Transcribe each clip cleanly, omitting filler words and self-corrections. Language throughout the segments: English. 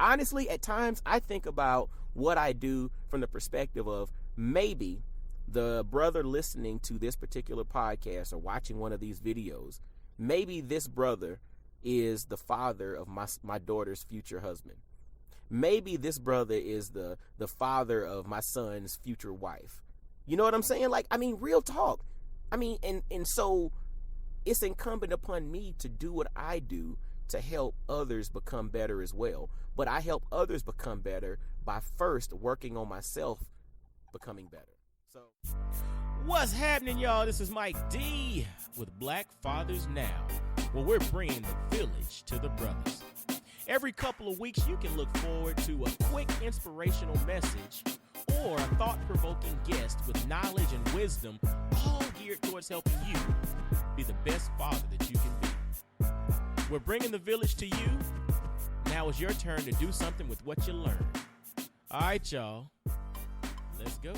Honestly, at times I think about what I do from the perspective of maybe the brother listening to this particular podcast or watching one of these videos, maybe this brother is the father of my daughter's future husband. Maybe this brother is the father of my son's future wife. You know what I'm saying? Like, I mean, real talk. I mean, and so it's incumbent upon me to do what I do to help others become better as well. But I help others become better by first working on myself becoming better. So, what's happening, y'all? This is Mike D with Black Fathers Now, where we're bringing the village to the brothers. Every couple of weeks, you can look forward to a quick inspirational message or a thought-provoking guest with knowledge and wisdom, all geared towards helping you be the best father that you can be. We're bringing the village to you. Now it's your turn to do something with what you learned. All right, y'all. Let's go.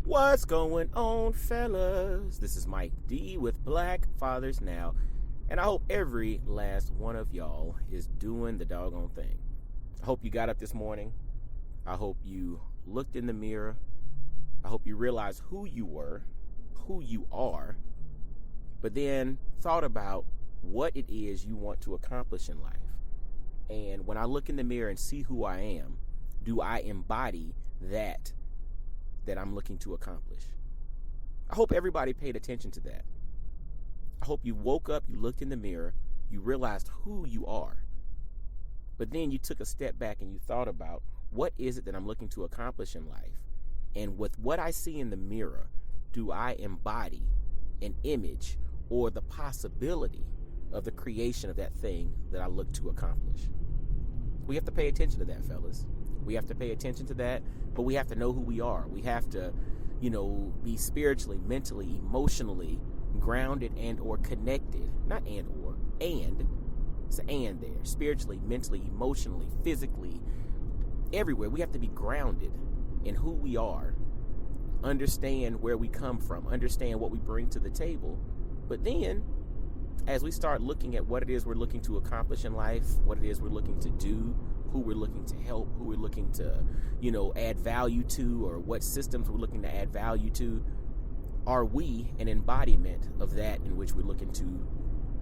What's going on, fellas? This is Mike D with Black Fathers Now, and I hope every last one of y'all is doing the doggone thing. I hope you got up this morning. I hope you looked in the mirror. I hope you realized who you were, who you are, but then thought about what it is you want to accomplish in life. And when I look in the mirror and see who I am, do I embody that I'm looking to accomplish? I hope everybody paid attention to that. I hope you woke up, you looked in the mirror, you realized who you are, but then you took a step back and you thought about what is it that I'm looking to accomplish in life? And with what I see in the mirror, do I embody an image or the possibility of the creation of that thing that I look to accomplish? We have to pay attention to that, fellas. We have to pay attention to that, but we have to know who we are. We have to, be spiritually, mentally, emotionally grounded and or connected. Not and or, and. It's an and there. Spiritually, mentally, emotionally, physically, everywhere. We have to be grounded in who we are, understand where we come from, understand what we bring to the table. But then, as we start looking at what it is we're looking to accomplish in life, what it is we're looking to do, who we're looking to help, who we're looking to, add value to, or what systems we're looking to add value to, are we an embodiment of that in which we're looking to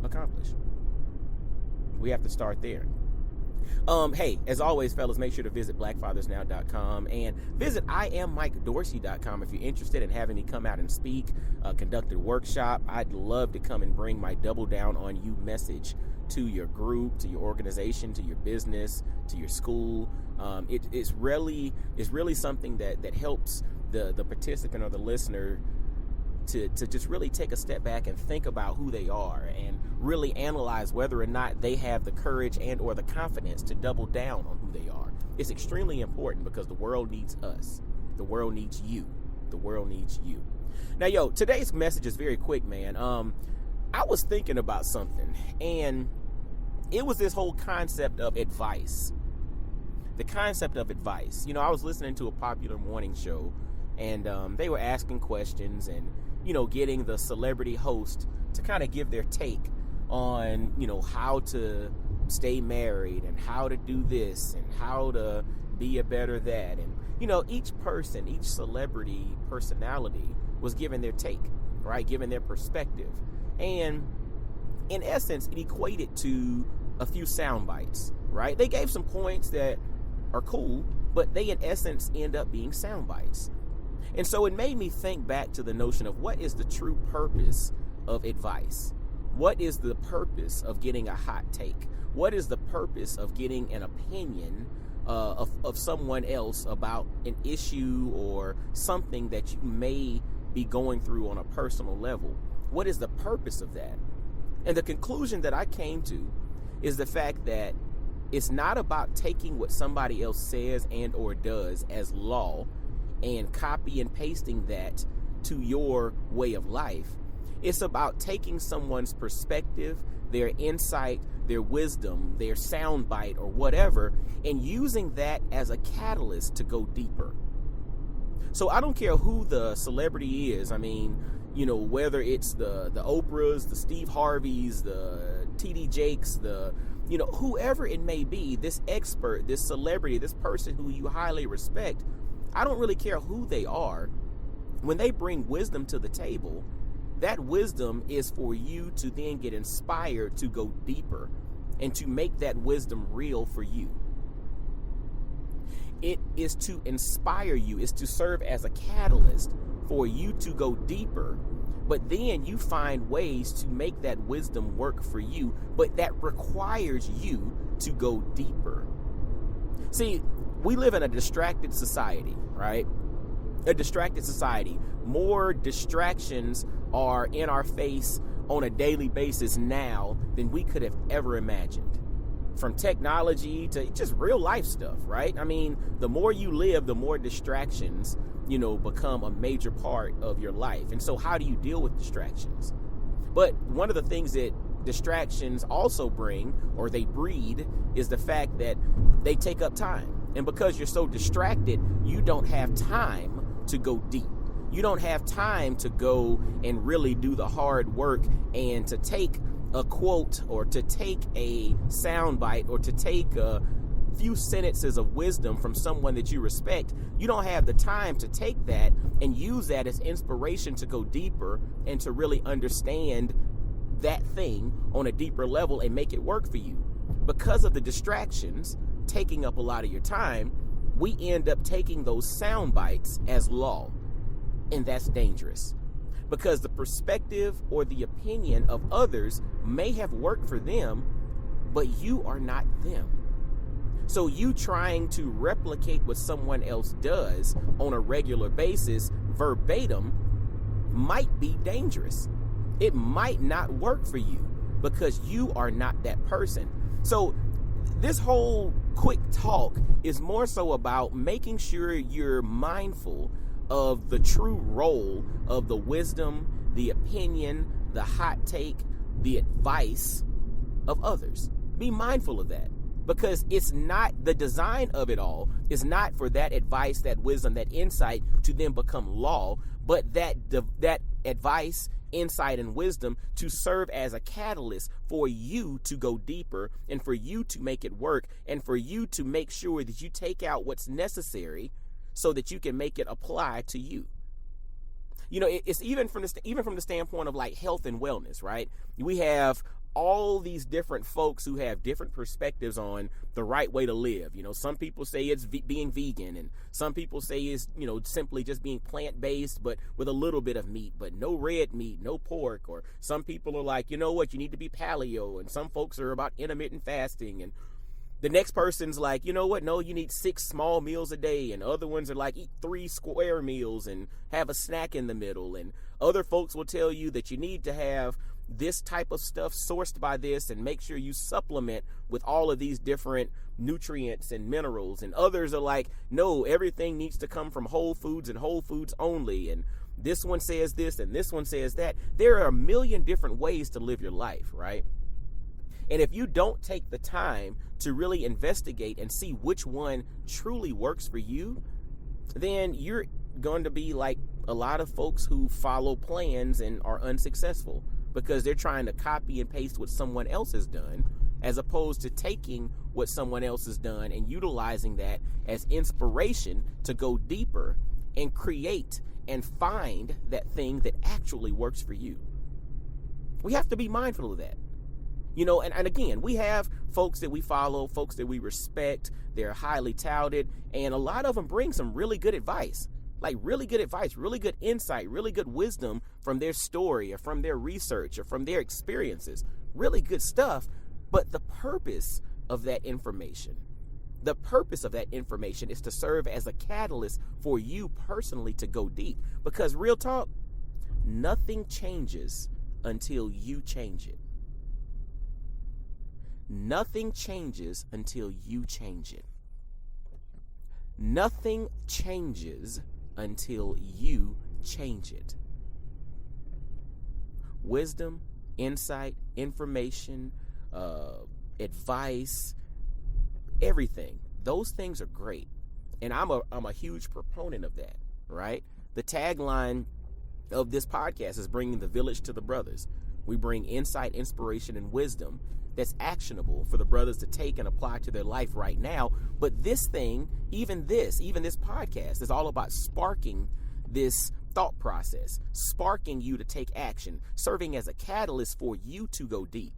accomplish? We have to start there. Hey, as always, fellas, make sure to visit blackfathersnow.com and visit IamMikeDorsey.com if you're interested in having me come out and speak, conduct a workshop. I'd love to come and bring my double down on you message to your group, to your organization, to your business, to your school. It's really something that helps the participant or the listener to just really take a step back and think about who they are and really analyze whether or not they have the courage and or the confidence to double down on who they are. It's extremely important because the world needs us. The world needs you. The world needs you. Now, today's message is very quick, man. I was thinking about something, and it was this whole concept of advice. The concept of advice. I was listening to a popular morning show, and they were asking questions and, getting the celebrity host to kind of give their take on, how to stay married and how to do this and how to be a better that. And, each person, each celebrity personality was giving their take, right? Giving their perspective. And in essence, it equated to a few sound bites, right? They gave some points that are cool, but they in essence end up being sound bites. And so it made me think back to the notion of what is the true purpose of advice? What is the purpose of getting a hot take? What is the purpose of getting an opinion of someone else about an issue or something that you may be going through on a personal level? What is the purpose of that? And the conclusion that I came to is the fact that it's not about taking what somebody else says and or does as law and copy and pasting that to your way of life. It's about taking someone's perspective, their insight, their wisdom, their soundbite or whatever, and using that as a catalyst to go deeper. So I don't care who the celebrity is. I mean, whether it's the Oprahs, the Steve Harveys, the TD Jakes, the whoever it may be, this expert, this celebrity, this person who you highly respect, I don't really care who they are. When they bring wisdom to the table, that wisdom is for you to then get inspired to go deeper and to make that wisdom real for you. It is to inspire you, is to serve as a catalyst for you to go deeper. But then you find ways to make that wisdom work for you, but that requires you to go deeper. See, we live in a distracted society, right? A distracted society. More distractions are in our face on a daily basis now than we could have ever imagined. From technology to just real life stuff, right? I mean, the more you live, the more distractions, become a major part of your life. And so how do you deal with distractions? But one of the things that distractions also bring, or they breed, is the fact that they take up time. And because you're so distracted, you don't have time to go deep. You don't have time to go and really do the hard work and to take a quote or to take a soundbite or to take a few sentences of wisdom from someone that you respect. You don't have the time to take that and use that as inspiration to go deeper and to really understand that thing on a deeper level and make it work for you. Because of the distractions taking up a lot of your time, we end up taking those sound bites as law. And that's dangerous, because the perspective or the opinion of others may have worked for them, but you are not them. So you trying to replicate what someone else does on a regular basis, verbatim, might be dangerous. It might not work for you because you are not that person. So this whole quick talk is more so about making sure you're mindful of the true role of the wisdom, the opinion, the hot take, the advice of others. Be mindful of that, because it's not, the design of it all is not for that advice, that wisdom, that insight to then become law, but that advice, insight, and wisdom to serve as a catalyst for you to go deeper and for you to make it work and for you to make sure that you take out what's necessary so that you can make it apply to you. It's even from the standpoint of like health and wellness, right? We have all these different folks who have different perspectives on the right way to live. Some people say it's being vegan, and some people say it's, simply just being plant-based, but with a little bit of meat, but no red meat, no pork. Or some people are like, you need to be paleo, and some folks are about intermittent fasting, and the next person's like, no, you need 6 small meals a day. And other ones are like, eat 3 square meals and have a snack in the middle. And other folks will tell you that you need to have this type of stuff sourced by this and make sure you supplement with all of these different nutrients and minerals. And others are like, no, everything needs to come from whole foods and whole foods only. And this one says this and this one says that. There are a million different ways to live your life, right? And if you don't take the time to really investigate and see which one truly works for you, then you're going to be like a lot of folks who follow plans and are unsuccessful because they're trying to copy and paste what someone else has done, as opposed to taking what someone else has done and utilizing that as inspiration to go deeper and create and find that thing that actually works for you. We have to be mindful of that. And again, we have folks that we follow, folks that we respect. They're highly touted, and a lot of them bring some really good advice, really good insight, really good wisdom from their story or from their research or from their experiences. Really good stuff. But the purpose of that information is to serve as a catalyst for you personally to go deep. Because real talk, nothing changes until you change it. Nothing changes until you change it. Nothing changes until you change it. Wisdom, insight, information, advice, everything. Those things are great. And I'm a huge proponent of that, right? The tagline of this podcast is bringing the village to the brothers. We bring insight, inspiration, and wisdom that's actionable for the brothers to take and apply to their life right now. But this thing, even this podcast is all about sparking this thought process, sparking you to take action, serving as a catalyst for you to go deep.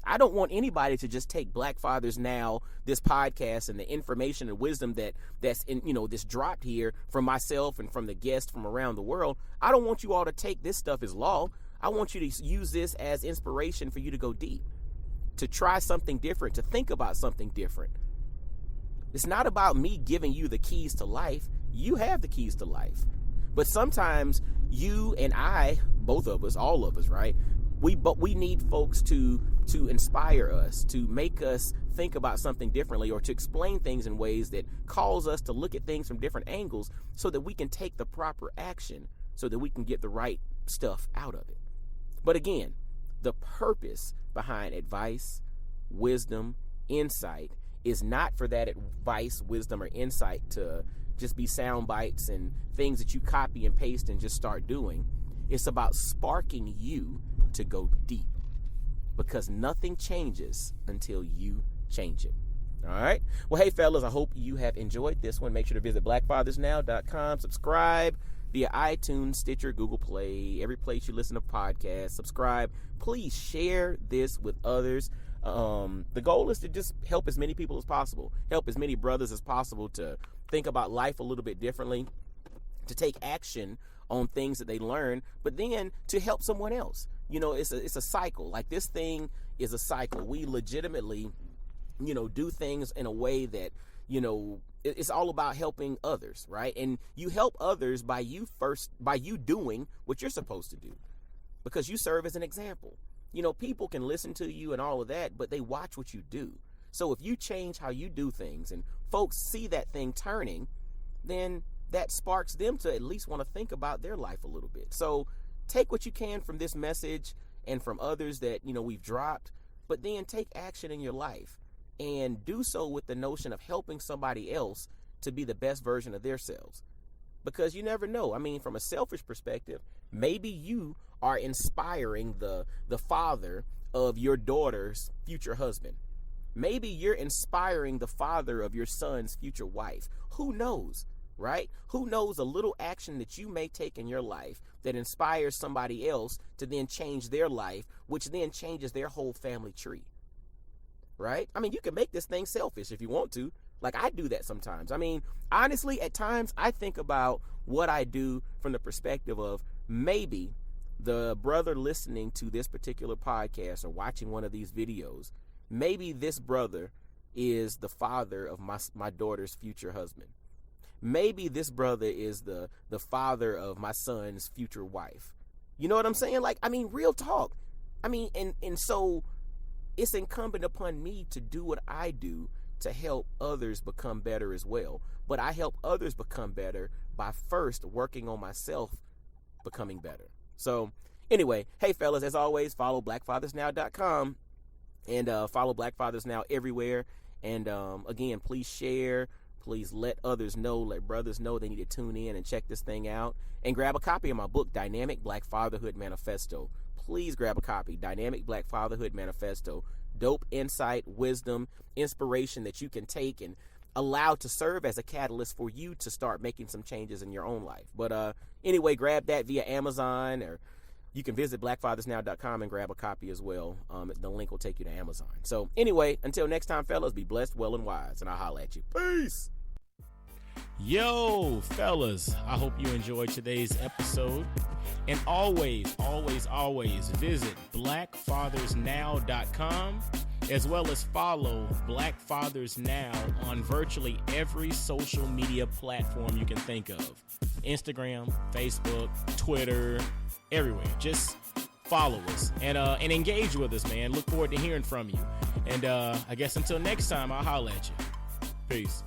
I don't want anybody to just take Black Fathers Now, this podcast, and the information and wisdom that's in, this dropped here from myself and from the guests from around the world. I don't want you all to take this stuff as law. I want you to use this as inspiration for you to go deep, to try something different, to think about something different. It's not about me giving you the keys to life. You have the keys to life. But sometimes you and I, both of us, all of us, right? We need folks to inspire us, to make us think about something differently, or to explain things in ways that cause us to look at things from different angles so that we can take the proper action, so that we can get the right stuff out of it. But again, the purpose behind advice, wisdom, insight is not for that advice, wisdom, or insight to just be sound bites and things that you copy and paste and just start doing. It's about sparking you to go deep, because nothing changes until you change it. All right. Well, hey, fellas, I hope you have enjoyed this one. Make sure to visit blackfathersnow.com. Subscribe via iTunes, Stitcher, Google Play, every place you listen to podcasts. Subscribe. Please share this with others. The goal is to just help as many people as possible, help as many brothers as possible to think about life a little bit differently, to take action on things that they learn, but then to help someone else. It's a cycle. Like, this thing is a cycle. We legitimately, do things in a way that, it's all about helping others, right? And you help others by you doing what you're supposed to do, because you serve as an example. People can listen to you and all of that, but they watch what you do. So if you change how you do things and folks see that thing turning, then that sparks them to at least want to think about their life a little bit. So take what you can from this message and from others that, we've dropped, but then take action in your life and do so with the notion of helping somebody else to be the best version of themselves. Because you never know. I mean, from a selfish perspective, maybe you are inspiring the father of your daughter's future husband. Maybe you're inspiring the father of your son's future wife. Who knows, right? Who knows, a little action that you may take in your life that inspires somebody else to then change their life, which then changes their whole family tree, right? I mean, you can make this thing selfish if you want to. Like, I do that sometimes. I mean, honestly, at times I think about what I do from the perspective of maybe the brother listening to this particular podcast or watching one of these videos, maybe this brother is the father of my daughter's future husband. Maybe this brother is the father of my son's future wife. You know what I'm saying? Like, I mean, real talk. I mean, and so it's incumbent upon me to do what I do to help others become better as well. But I help others become better by first working on myself becoming better. So anyway, hey, fellas, as always, follow blackfathersnow.com and follow Black Fathers Now everywhere. And again, please share. Please let others know, let brothers know they need to tune in and check this thing out. And grab a copy of my book, Dynamic Black Fatherhood Manifesto. Please grab a copy, Dynamic Black Fatherhood Manifesto. Dope insight, wisdom, inspiration that you can take and allow to serve as a catalyst for you to start making some changes in your own life. But anyway, grab that via Amazon, or you can visit blackfathersnow.com and grab a copy as well. The link will take you to Amazon. So anyway, until next time, fellas, be blessed, well, and wise, and I'll holla at you. Peace. Yo, fellas, I hope you enjoyed today's episode. And always, always, always visit blackfathersnow.com, as well as follow Black Fathers Now on virtually every social media platform you can think of. Instagram, Facebook, Twitter, everywhere. Just follow us and engage with us, man. Look forward to hearing from you. And I guess until next time, I'll holla at you. Peace.